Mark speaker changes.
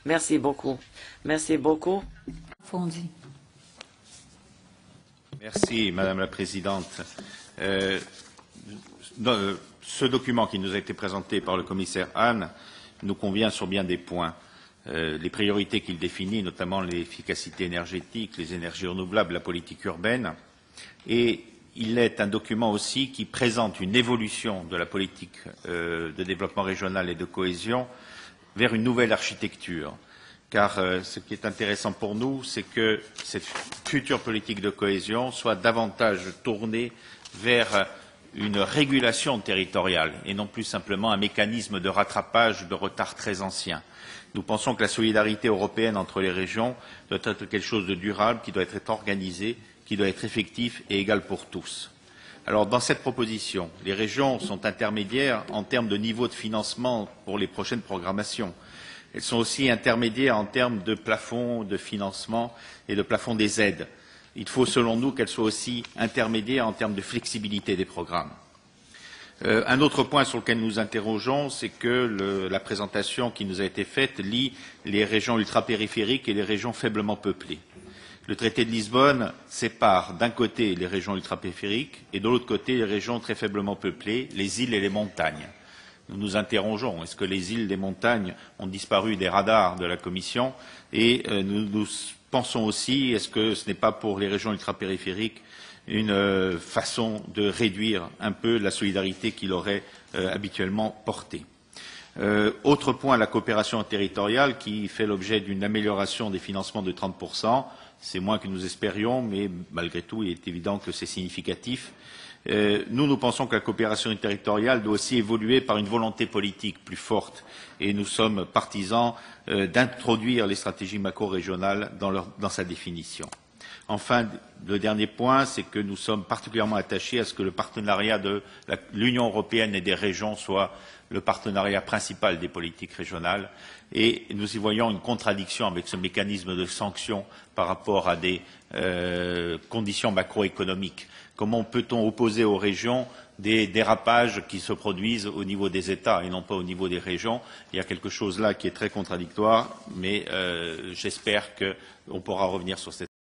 Speaker 1: Merci beaucoup. Merci beaucoup.
Speaker 2: Fondi.
Speaker 3: Merci, Madame la Présidente. Ce document qui nous a été présenté par le commissaire Hahn nous convient sur bien des points. Les priorités qu'il définit, notamment l'efficacité énergétique, les énergies renouvelables, la politique urbaine. Et il est un document aussi qui présente une évolution de la politique de développement régional et de cohésion vers une nouvelle architecture. Car ce qui est intéressant pour nous, c'est que cette future politique de cohésion soit davantage tournée vers une régulation territoriale et non plus simplement un mécanisme de rattrapage de retard très ancien. Nous pensons que la solidarité européenne entre les régions doit être quelque chose de durable, qui doit être organisé, qui doit être effectif et égal pour tous. Alors, dans cette proposition, les régions sont intermédiaires en termes de niveau de financement pour les prochaines programmations. Elles sont aussi intermédiaires en termes de plafond de financement et de plafond des aides. Il faut, selon nous, qu'elles soient aussi intermédiaires en termes de flexibilité des programmes. Un autre point sur lequel nous nous interrogeons, c'est que la présentation qui nous a été faite lie les régions ultrapériphériques et les régions faiblement peuplées. Le traité de Lisbonne sépare d'un côté les régions ultrapériphériques et de l'autre côté les régions très faiblement peuplées, les îles et les montagnes. Nous nous interrogeons, est-ce que les îles et les montagnes ont disparu des radars de la Commission? Et nous pensons aussi, est-ce que ce n'est pas pour les régions ultrapériphériques une façon de réduire un peu la solidarité qu'il aurait habituellement portée? Autre point, la coopération territoriale qui fait l'objet d'une amélioration des financements de 30%. C'est moins que nous espérions, mais malgré tout, il est évident que c'est significatif. Nous pensons que la coopération territoriale doit aussi évoluer par une volonté politique plus forte et nous sommes partisans d'introduire les stratégies macro-régionales dans sa définition. Enfin, le dernier point, c'est que nous sommes particulièrement attachés à ce que le partenariat de l'Union européenne et des régions soit le partenariat principal des politiques régionales et nous y voyons une contradiction avec ce mécanisme de sanction par rapport à des conditions macroéconomiques. Comment peut-on opposer aux régions des dérapages qui se produisent au niveau des États et non pas au niveau des régions? Il y a quelque chose là qui est très contradictoire, mais j'espère qu'on pourra revenir sur cette